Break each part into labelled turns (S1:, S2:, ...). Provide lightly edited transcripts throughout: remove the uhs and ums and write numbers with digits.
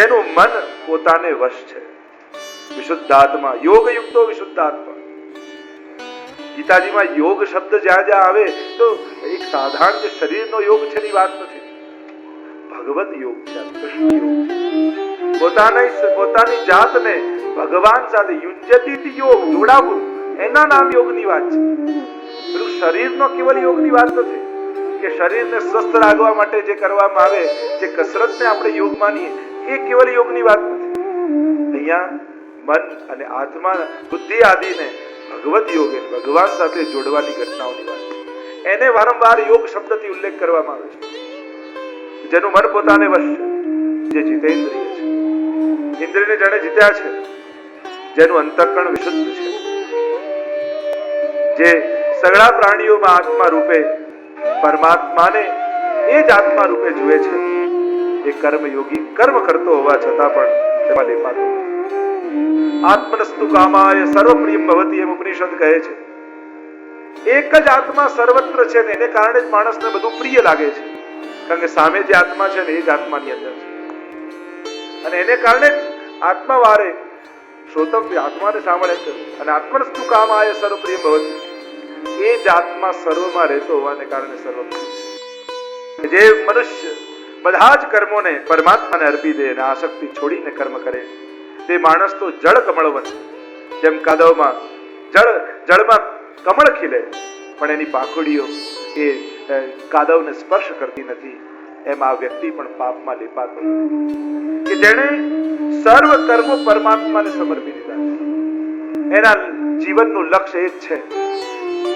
S1: જેનું મન પોતાને વશ છે. વિશુદ્ધાત્મા, યોગ યુક્તો વિશુદ્ધાત્મા. ગીતાજીમાં યોગ શબ્દ જ્યાં જ્યાં આવે તો એક સાધારણ જે શરીરનો યોગ છે એની વાત નથી. ભગવત યોગ છે, કૃષ્ણ યોગ છે. પોતાની જાતને ભગવાન સાથે યુજ્યતી યોગ જોડાવું, એના નામ યોગની વાત છે. પેલું શરીરનો કેવલ યોગની વાત નથી કે શરીરને સ્વસ્થ રાખવા માટે જે કરવામાં આવે, જે કસરતને આપણે યોગ માનીએ, એ કેવલ યોગની વાત નથી. અહીંયા મન અને આત્મા, બુદ્ધિ આદિને ભગવત યોગ, ભગવાન સાથે જોડવાની ઘટનાઓની વાત છે. એને વારંવાર યોગ શબ્દથી ઉલ્લેખ કરવામાં આવે છે. જેનું મન પોતાને વશ છે, જે જીતેન્દ્રિય છે, ઇન્દ્રિયને જેણે જીત્યા છે, જેનું અંતઃકરણ વિશુદ્ધ છે, જે સગળા પ્રાણીઓમાં આત્મા રૂપે પરમાત્માને એ જ આત્મા રૂપે જુએ છે, એ કર્મયોગી કર્મ કરતો હોવા છતાં પણ તેમાં લેપાતો નથી. આત્મનસ્તુ કામાય સર્વપ્રિયમ ભવતી એમ ઉપનિષદ કહે છે. એક જ આત્મા સર્વત્ર છે ને એને કારણે જ માણસને બધું પ્રિય લાગે છે. કારણ કે સામે જે આત્મા છે ને એ જ આત્માની અંદર છે, અને એને કારણે જ આત્મા વારે શ્રોતવ્ય, આત્માને સાંભળે છે. અને આત્મનસ્તુ કામાય સર્વપ્રિયમ ભવતી, એ જ આત્મા સર્વમાં રહેતો હોવાને કારણે સર્વપ્રિય છે. જે મનુષ્ય બધા જ કર્મોને પરમાત્માને અર્પી દે અને આસક્તિ છોડીને કર્મ કરે, તે માણસ તો જળ કમળવન, જેમ કાદવમાં જળમાં કમળ ખીલે પણ એની પાંખડીઓ એ કાદવને સ્પર્શ કરતી નથી, એમ આ વ્યક્તિ પણ પાપમાં લેપાતો કે જેણે સર્વ કર્મો પરમાત્માને સમર્પી દીધા છે. એના જીવનનું લક્ષ્ય એ જ છે.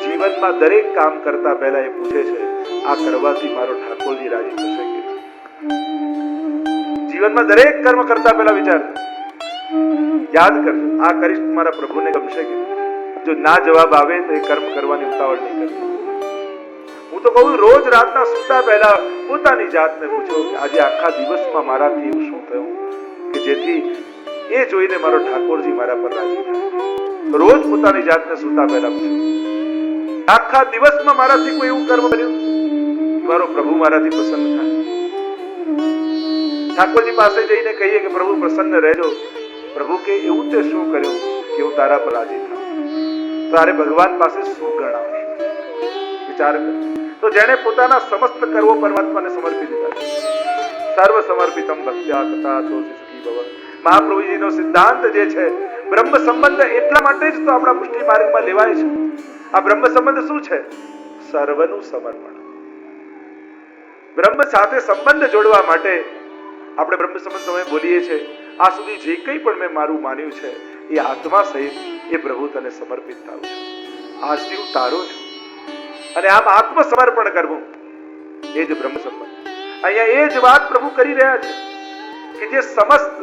S1: જીવનમાં દરેક કામ કરતા પહેલા એ પૂછે છે, આ કરવાથી મારો ઠાકોરજી રાજી થશે કે? જીવનમાં દરેક કર્મ કરતા પહેલા વિચાર યાદ કરજો, આ કરીશ મારા પ્રભુને ગમશે કે? જો ના જવાબ આવે તો એ કર્મ કરવાની ઉતાવળ નહીં કરવી. હું તો કહું, રોજ રાતના સૂતા પહેલા પોતાની જાતને પૂછો કે આજે આખા દિવસમાં મારાથી એવું શું થયું કે જેથી એ જોઈને મારો ઠાકોરજી મારા પર રાજી થાય. રોજ પોતાની જાતને સૂતા પહેલા પૂછો, આખા દિવસમાં મારાથી કોઈ એવું કર્મ કર્યું મારો પ્રભુ મારાથી પ્રસન્ન થાય. ઠાકોરજી પાસે જઈને કહીએ કે પ્રભુ પ્રસન્ન રહેજો. પ્રભુ કે એવું તે શું કર્યું કે હું તારા પર રાજી થાઉં? તારે ભગવાન પાસે શું ગણાવશે? વિચાર કર. તો જેણે પોતાના સમસ્ત કર્મો પરમાત્માને સમર્પી દીધા, સર્વ સમર્પિતમ ભક્ત્યા તથાતો સુખી ભવ. મહાપ્રભુજીનો સિદ્ધાંત જે છે, બ્રહ્મ સંબંધ એટલા માટે જ તો આપણા પુષ્ટિ માર્ગમાં લેવાય છે. આ બ્રહ્મ સંબંધ શું છે? સર્વનું સમર્પણ. બ્રહ્મ સાથે સંબંધ જોડવા માટે આપણે બ્રહ્મ સંબંધ સમય બોલીએ છીએ, આ સુધી જે કંઈ પણ મેં મારું માન્યું છે એ આત્મા સહિત એ પ્રભુ તને સમર્પિત થાઉં છું. આજથી હું તારો છું. અને આમ આત્મસમર્પણ કરવું એ જ બ્રહ્મ સંબંધ. અહીંયા એ જ વાત પ્રભુ કરી રહ્યા છે કે જે સમસ્ત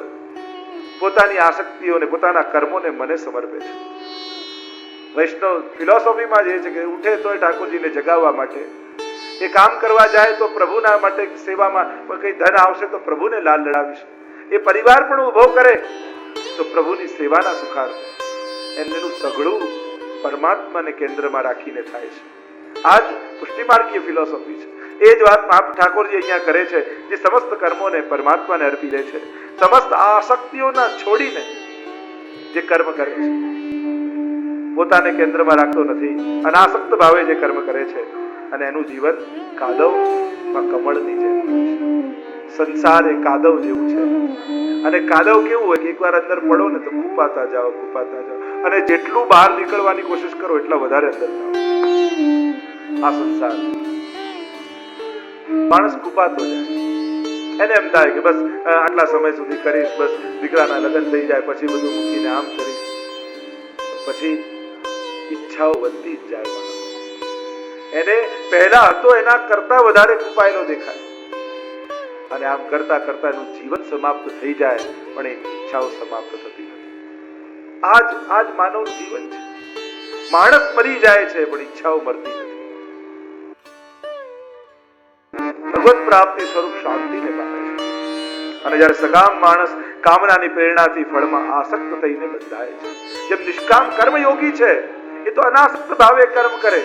S1: પોતાની આસક્તિઓને, પોતાના કર્મોને મને સમર્પે છે. વૈષ્ણવ ફિલોસોફીમાં જે છે કે ઉઠે તો ઠાકોરજીને જગાવવા માટે, એ કામ કરવા જાય તો પ્રભુના માટે સેવામાં કઈ ધન આવશે તો પ્રભુને લાલ લડાવીશ, એ પરિવાર પણ ઉભો કરે તો પ્રભુની સેવાના સુખાર્થ, એમનું સઘળું પરમાત્માને કેન્દ્રમાં રાખીને થાય છે. આજ પુષ્ટિમાર્ગીય ફિલોસોફી છે. એ જ વાત ઠાકોરજી અહીંયા કરે છે, જે સમસ્ત કર્મોને પરમાત્માને અર્પી દે છે, સમસ્ત આસક્તિઓના છોડીને જે કર્મ કરે છે, પોતાને કેન્દ્રમાં રાખતો નથી, અનાસક્ત ભાવે જે કર્મ કરે છે, અને એનું જીવન કાદવમાં કમળની જેમ. સંસાર એ કાદવ જેવું છે, અને કાદવ કેવું હોય કે એકવાર અંદર પડો ને તો કૂપાતા જાઓ, અને જેટલું બહાર નીકળવાની કોશિશ કરો એટલા વધારે અંદર જાઓ. આ સંસાર માણસ કૂપાતો જાય, એને એમ થાય કે બસ આટલા સમય સુધી કરીશ, બસ દીકરાના લગ્ન થઈ જાય પછી બધું મૂકીને આમ કરીશ. પછી ઈચ્છાઓ વધતી જ જાય. એને પહેલા હતો એના કરતા વધારે કૂપાયેલો દેખાય, અને આમ કરતા કરતા એનું જીવન સમાપ્ત થઈ જાય, પણ એ ઈચ્છાઓ સમાપ્ત થતી નથી. આજ માનવ જીવન છે. માણસ મરી જાય છે પણ ઈચ્છાઓ મરતી નથી. ભગવત પ્રાપ્તિ સ્વરૂપ શાંતિને પામે છે. અને જ્યારે સકામ માણસ કામનાની પ્રેરણાથી ફળમાં આસક્ત થઈને બંધાય છે, જેમ નિષ્કામ કર્મયોગી છે એ તો અનાસક્ત ભાવે કર્મ કરે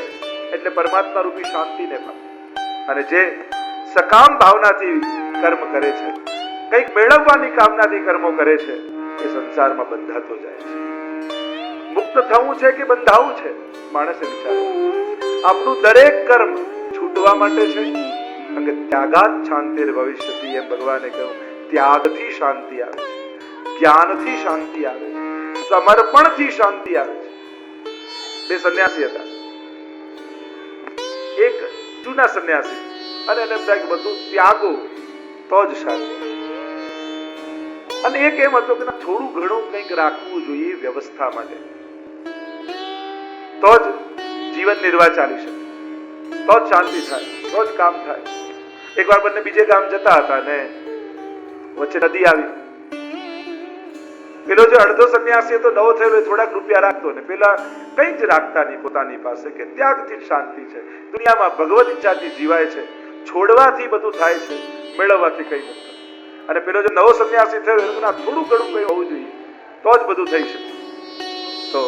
S1: એટલે પરમાત્મા રૂપી શાંતિને પામે. અને જે સકામ ભાવનાથી કર્મ કરે છે, કંઈક મેળવવાની કામનાથી કર્મો કરે છે એ સંસારમાં બંધાતો જાય છે. મુક્ત થવું છે કે બંધાવું છે, માણસે વિચારવું. આપણું દરેક કર્મ છૂટવા માટે છે, કારણ કે ત્યાગાત શાંતિર ભવિષ્યતિ એમ ભગવાને કહ્યું. ત્યાગથી શાંતિ આવે છે, જ્ઞાનથી શાંતિ આવે છે, સમર્પણથી શાંતિ આવે છે. બે સંન્યાસી હતા, એક જૂના સંન્યાસી, અને એને એમ થાય કે બધું ત્યાગો તો જ શાંતિ. અને એક એમ હતો કે થોડું ઘણું કંઈક રાખવું જોઈએ વ્યવસ્થા માટે, તો જ જીવન નિર્વાહ ચાલી શકે, તો જ શાંતિ થાય, તો જ કામ થાય. એકવાર બંને બીજે ગામ જતા હતા ને વચ્ચે નદી આવી. પેલો જે અડધો સંન્યાસી હતો, નવો થયેલો, થોડાક રૂપિયા રાખતો ને પેલા કઈ જ રાખતા નહીં પોતાની પાસે, કે ત્યાગથી શાંતિ છે, દુનિયામાં ભગવત ઈચ્છાથી જીવાય છે, છોડવાથી બધું થાય છે, મેળવવાથી કઈ નથી. અને પેલો જે નવો સંન્યાસી થયો એનું થોડું ઘણું કઈ હોવું જોઈએ તો જ બધું થઈ શકે. તો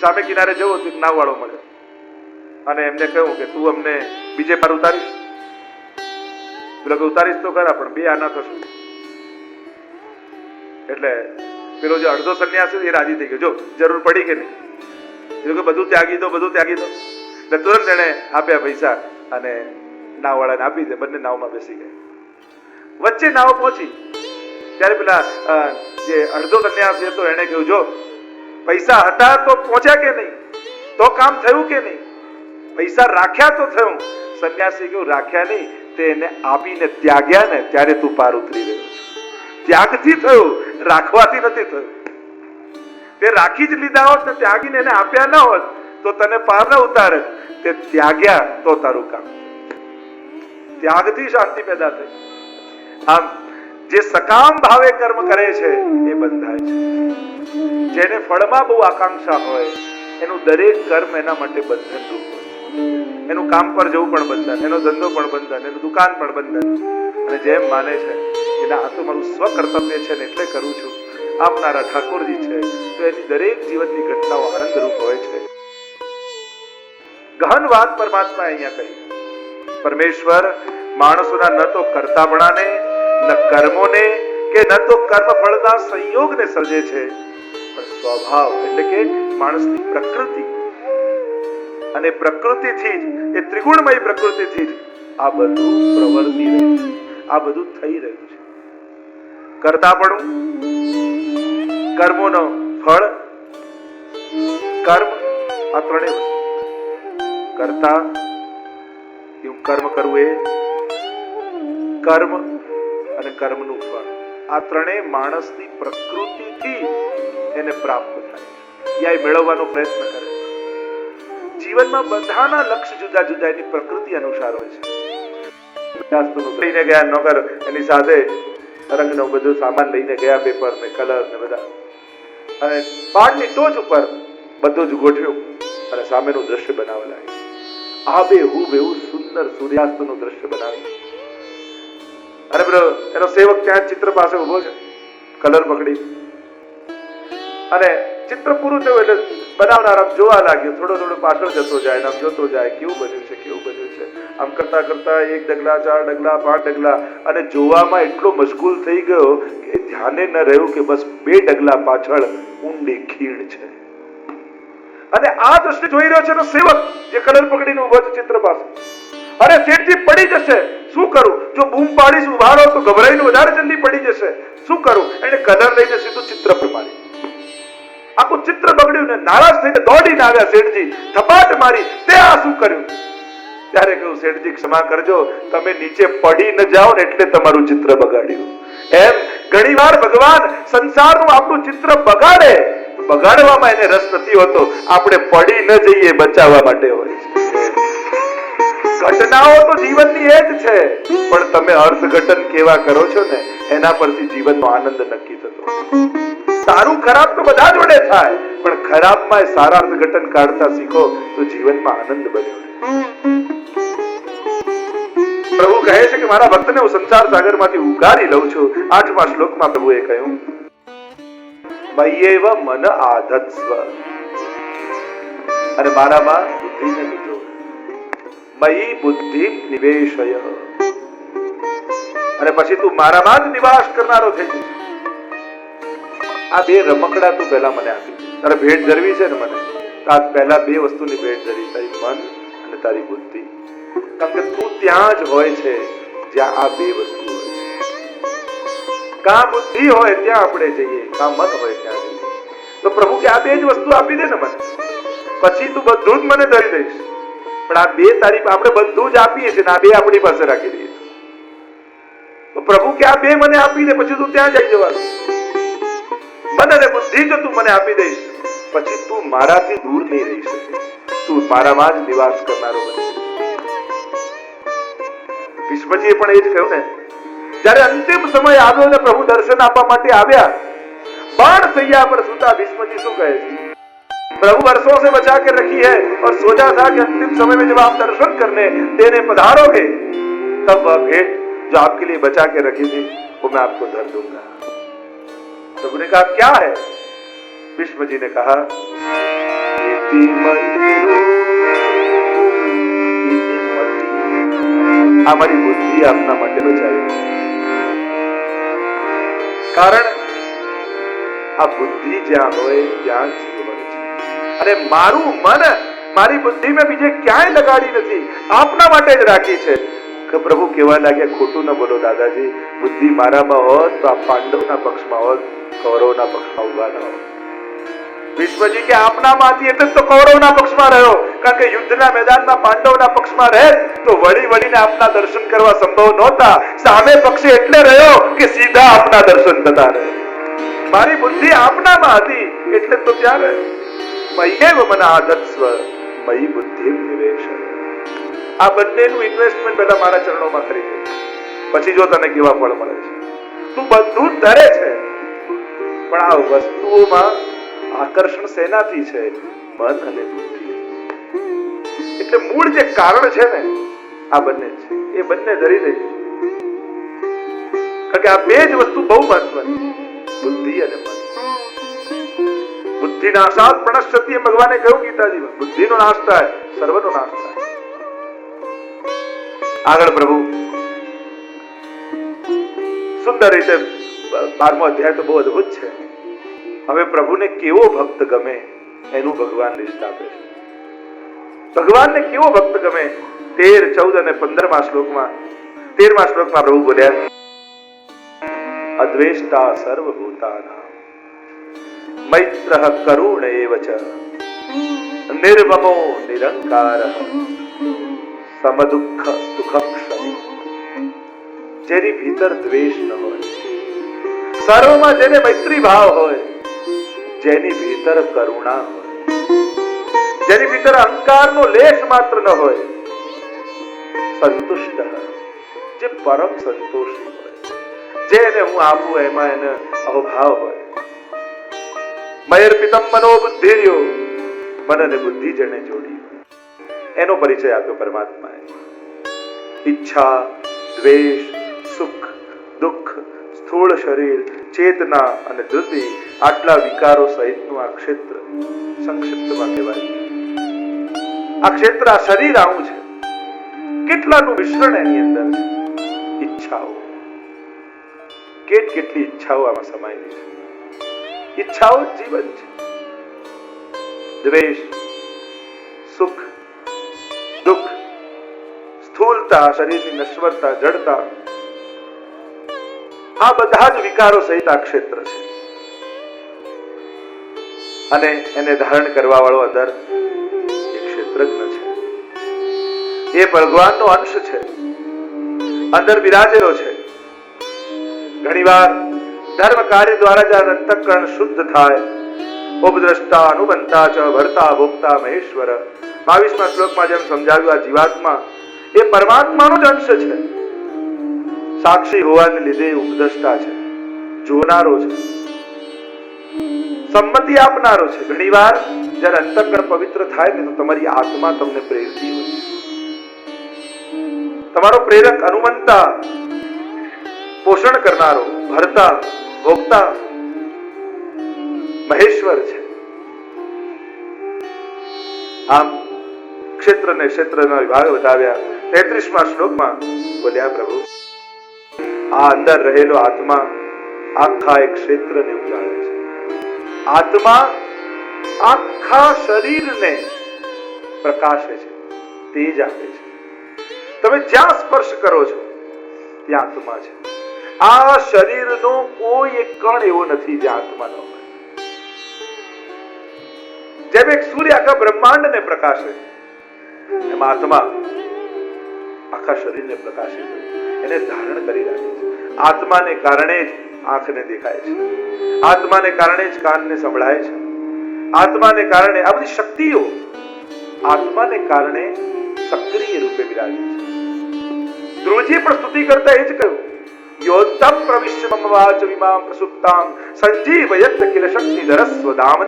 S1: સામે કિનારે જવો તો એક નાવ વાળો મળ્યો અને એમને કહ્યું કે તું અમને બીજે પાર ઉતારીશ? પેલો કે ઉતારીશ તો ખરા, પણ બે આના થશે. એટલે પેલો જે અડધો સંન્યાસી એ રાજી થઈ ગયો, જો જરૂર પડી કે નહીં, કે બધું ત્યાગી દો, બધું ત્યાગી દો. એટલે તુરંત એને આપ્યા પૈસા અને નાવ વાળાને આપી દે. બંને નાવમાં બેસી ગયા. વચ્ચે નાવ પહોંચી ત્યારે પેલા જે અડધો સંન્યાસી હતો એને કહ્યું, જો પૈસા હતા તો પહોંચ્યા કે નહીં, તો કામ થયું કે નહીં? પૈસા રાખ્યા તો થયું. સંન્યાસી કહ્યું, રાખ્યા નહીં, તે એને આપીને ત્યાગ્યા ને ત્યારે તું પાર ઉતરી રહ્યો છે. ત્યાગથી થયું, રાખવાથી નથી થયું. તે રાખી જ લીધા હોત ને ત્યાગીને એને આપ્યા ન હોત તો તને પાર ન ઉતારે. તે ત્યાગ્યા તો તારું કામ. ત્યાગથી શાંતિ પેદા થઈ. આમ જે સકામ ભાવે કર્મ કરે છે એ બંધાય છે. જેને ફળમાં બહુ આકાંક્ષા હોય એનું દરેક કર્મ એના માટે બંધનરૂપ હોય છે. એનું કામ પર જવું પણ બંધન, એનો ધંધો પણ બંધન, એનું દુકાન પણ બંધન. અને જેમ માને છે કે આ તો મારું સ્વકર્તવ્ય છે ને એટલે કરું છું, આપનારા ઠાકોરજી છે, તો એની દરેક જીવનની ઘટનાઓ આનંદરૂપ હોય છે. ગહન વાત પરમાત્મા અહીંયા કહી. પરમેશ્વર માણસોના ન તો કરતાપણાને, ન કર્મોને, કે ન તો કર્મફળના સંયોગને સર્જે છે, પણ સ્વભાવ એટલે કે માણસની પ્રકૃતિ. અને પ્રકૃતિથી જ, એ ત્રિગુણમય પ્રકૃતિથી જ આ બધું પ્રવર્તી રહ્યું છે, આ બધું થઈ રહ્યું છે. કરતાપણું, કર્મોનો ફળ, કર્મ, આ ત્રણેય વસ્તુ. કરતા એવું કર્મ કરવું, એ કર્મ અને કર્મનું ફળ, આ ત્રણેય માણસની પ્રકૃતિથી એને પ્રાપ્ત થાય છે, યા મેળવવાનો પ્રયત્ન કરે છે. જીવનમાં બધાના લક્ષ્ય જુદા જુદા એની પ્રકૃતિ અનુસાર હોય છે. લઈને ગયા નોકર એની સાથે રંગનો બધો સામાન લઈને ગયા, પેપર ને કલર ને બધા, અને પાડની ટોચ ઉપર બધું જ ગોઠવ્યું અને સામેનું દ્રશ્ય બનાવવા લાગ્યું. આબે હુબેહું સુંદર સૂર્યાસ્તનું દ્રશ્ય બનાવ્યું. અને પેલો એનો સેવક ત્યાં ચિત્ર પાસે ઉભો છે, કલર પકડી, અને ચિત્ર પૂરું થયું એટલે બનાવનાર આમ જોવા લાગ્યો, થોડો થોડો પાછળ જતો જાય, આમ જોતો જાય કેવું બન્યું છે, કેવું બન્યું છે. આમ કરતા કરતા 1 ડગલા, 4 ડગલા, 5 ડગલા, અને જોવામાં એટલો મશગુલ થઈ ગયો કે ધ્યાને ન રહ્યું કે બસ 2 ડગલા પાછળ ઊંડી ખીણ છે. અને આ દ્રશ્ય જોઈ રહ્યો છે એનો સેવક જે કલર પકડીને ઉભો છે ચિત્ર પાસે. અરે શેઠજી પડી જશે, શું કરું? જો બૂમ પાડીશ ઉભા રહો તો ગભરાઈને વધારે જલ્દી પડી જશે, શું કરું? એને કલર લઈને સીધું ચિત્ર પર મારી. આખું ચિત્ર બગડ્યું ને નારાજ થઈને દોડીને આવ્યા શેઠજી, થપાટ મારી, તે આ શું કર્યું? ત્યારે કહ્યું, શેઠજી ક્ષમા કરજો, તમે નીચે પડી ન જાઓ ને એટલે તમારું ચિત્ર બગાડ્યું. એમ ઘણીવાર ભગવાન સંસારનું આપણું ચિત્ર બગાડે, બગાડવામાં એને રસ નથી હોતો, આપણે પડી ન જઈએ બચાવવા માટે હોય છે. ઘટનાઓ તો જીવનની એ જ છે, પણ તમે અર્થઘટન કેવા કરો છો ને એના પરથી જીવનનો આનંદ નક્કી થતો. સારું ખરાબ તો બધા જોડે થાય, પણ ખરાબમાં સારા અર્થઘટન કાઢતા શીખો તો જીવનમાં આનંદ બન્યો રહે. પ્રભુ કહે છે કે મારા ભક્તને હું સંસાર સાગરમાંથી ઉગારી લઉં છું. 8મા શ્લોકમાં પ્રભુએ કહ્યું, મય્યેવ મન આધત્સ્વ, અને મારામાં બુદ્ધિને લીધો, મયી બુદ્ધિ નિવેશય, અને પછી તું મારામાં જ નિવાસ કરનારો થઈ જઈશ. આ બે રમકડા તું પહેલા મને આપી. તારે ભેટ ધરવી છે ને મને, આ પહેલા બે વસ્તુની ભેટ ધરી, તારી મન અને તારી બુદ્ધિ. કારણ કે તું ત્યાં જ હોય છે જ્યાં આ બે વસ્તુ હોય છે. કા બુદ્ધિ હોય ત્યાં આપણે જઈએ, કા મન હોય ત્યાં જઈએ. તો પ્રભુ કે આ બે જ વસ્તુ આપી દે ને મને, પછી તું બધું જ મને ધરી દઈશ. પણ આ બે તારી આપણે બધું જ આપીએ છીએ ને આ બે આપણી પાસે રાખી દઈએ છીએ. તો પ્રભુ કે આ બે મને આપી દે, પછી તું ત્યાં જઈ જવાનું. મન અને બુદ્ધિ જો તું મને આપી દઈશ, પછી તું મારાથી દૂર નહીં રહી શકે, તું મારામાં જ નિવાસ કરનારો બનશે. ભીષ્મજીએ પણ એ જ કહ્યું ને, જ્યારે અંતિમ સમય આવ્યો ને પ્રભુ દર્શન આપવા માટે આવ્યા, बाण सैया पर सुता भीष्मजी શું કહે છે? प्रभु वर्षों से बचा के रखी है और सोचा था कि अंतिम समय में जब आप दर्शन करने देने पधारोगे तब वह भेंट जो आपके लिए बचा के रखी थी वो मैं आपको धर दूंगा. प्रभु ने कहा क्या है? भीष्म जी ने कहा हमारी बुद्धि अपना માટે બચાવી. કારણ આ બુદ્ધિ જ્યાં હોય ત્યાં જીવન છે. અને મારું મન મારી બુદ્ધિ મેં બીજે ક્યાંય લગાડી નથી, આપના માટે જ રાખી છે. કે પ્રભુ કહેવા લાગ્યા ખોટું ન બોલો દાદાજી, બુદ્ધિ મારામાં હોત તો આ પાંડવના પક્ષમાં હોત, કૌરવના પક્ષમાં ઉભા ન હોત. ભીષ્મજી કે આપનામાંથી એટલે તો કૌરવના પક્ષમાં રહ્યો, કારણ કે યુદ્ધના મેદાનમાં પાંડવના પક્ષમાં રહે તો વળી વળીને આપના દર્શન કરવા સંભવ નહોતા. સામે પક્ષે એટલે રહ્યો કે સીધા આપના દર્શન થતા રહે. મારી બુદ્ધિ આપનામાં હતી એટલે તો ત્યાં રહે. મય્યેવ મન આધત્સ્વ મયી બુદ્ધિ નિવેશ. આ બંનેનું ઇન્વેસ્ટમેન્ટ પહેલા મારા ચરણોમાં કરી દે, પછી જો તને કેવા ફળ મળે છે. તું બધું જ ધરે છે, પણ આ વસ્તુઓમાં આકર્ષણ શેનાથી છે? મન અને બુદ્ધિ. એટલે મૂળ જે કારણ છે ને આ બંને છે, એ બંને ધરી દે. કારણ કે આ બે જ વસ્તુ બહુ મહત્વની, બુદ્ધિ અને મન. બુદ્ધિ નાશાત પ્રણશ્યતિ, ભગવાને કહ્યું ગીતાજીમાં, બુદ્ધિનો નાશ થાય સર્વનો નાશ થાય. આગળ પ્રભુ સુંદર રીતે 12મો અધ્યાય તો બહુ અદભુત છે. હવે પ્રભુને કેવો ભક્ત ગમે એનું ભગવાન લિસ્ટ આપે છે. ભગવાનને કેવો ભક્ત ગમે 13, 14 અને 15મા શ્લોકમાં 13મા શ્લોકમાં પ્રભુ બોલ્યા અદ્વેષ્ટા સર્વભૂતાનાં મૈત્રઃ કરુણ એવ ચ નિર્મમો નિરંકારઃ સમદુઃખ સુખક્ષમી. જેની ભીતર દ્વેષ ન હોય, સર્વમાં જેને મૈત્રી ભાવ હોય, જેની ભીતર કરુણા હોય, જેની ભીતર અહંકારનો લેશ માત્ર ન હોય, સંતુષ્ટ, જે પરમ સંતોષી હોય, જેને હું આપું એમાં એને અભાવ હોય. મયર્પિતમ મનો બુદ્ધિર્યો, મન અને બુદ્ધિ જેને જોડી હોય એનો પરિચય આપ્યો પરમાત્માએ. ઈચ્છા, દ્વેષ, સુખ, દુઃખ, સ્થૂળ શરીર, ચેતના અને ધૃતિ, આટલા વિકારો સહિતનું આ ક્ષેત્ર સંક્ષિપ્તમાં કહેવાય. આ ક્ષેત્ર, આ શરીર આવું છે, કેટલાનું મિશ્રણ એની અંદર છે. ઈચ્છાઓ, કેટલી ઈચ્છાઓ આમાં સમાયેલી છે. ઈચ્છાઓ જીવન છે. દ્વેષ, સુખ, દુઃખ, સ્થૂળતા, શરીરની નશ્વરતા, જડતા, આ બધા જ વિકારો સહિત આ ક્ષેત્ર છે. અને એને ધારણ કરવા વાળો અંદર એક ક્ષેત્રજ્ઞ છે. એ ભગવાનનો અંશ છે, અંદર બિરાજેલો છે. ઘણીવાર ધર્મ કાર્ય દ્વારા જ્યારે અંતઃકરણ શુદ્ધ થાય, ઉપદ્રષ્ટા અનુબંધતા ચ ભર્તા ભોક્તા મહેશ્વર, 22મા શ્લોકમાં જેમ સમજાવ્યું, આ જીવાત્મા એ પરમાત્માનો જ અંશ છે. સાક્ષી હોવાને લીધે ઉપદ્રષ્ટા છે, જોનારો છે, સંમતિ આપનારો છે. ઘણીવાર જ્યારે અંતઃકરણ પવિત્ર થાય ને તો તમારી આત્મા તમને પ્રેરતી હોય છે. તમારો પ્રેરક, અનુમંતા, પોષણ કરનારો, ભરતા, ભોગતા મહેશ્વર છે. આમ ક્ષેત્રના વિભાગ બતાવ્યા. 33મા શ્લોકમાં બોલ્યા પ્રભુ આ અંદર રહેલો આત્મા આખા એક ક્ષેત્રને ઉજાડે છે. આત્મા આખા શરીરને પ્રકાશે છે, તેજ આપે છે. તમે જ્યાં સ્પર્શ કરો છો ત્યાં આત્મા છે. આ શરીરનો કોઈ એક કણ એવો નથી જ્યાં આત્મા ન હોય. જેમ એક સૂર્ય આખા બ્રહ્માંડને પ્રકાશે, એમ આત્મા આખા શરીરને પ્રકાશિત એને ધારણ કરી રાખે છે. આત્માને કારણે જ આંખને દેખાય છે, આત્માને કારણે જ કાનને સંભળાય છે, આત્માને કારણે આ બધી શક્તિઓ આત્માને કારણે સક્રિય રૂપે બિરાજે છે. ધ્રુવજીએ પણ સ્તુતિ કરતા એ જ કહ્યું, યોત્તમ પ્રવિશ્ય મમ વાચ વિમામ પ્રસુપ્તામ સંજીવયત કિલ શક્તિધર સ્વધામ.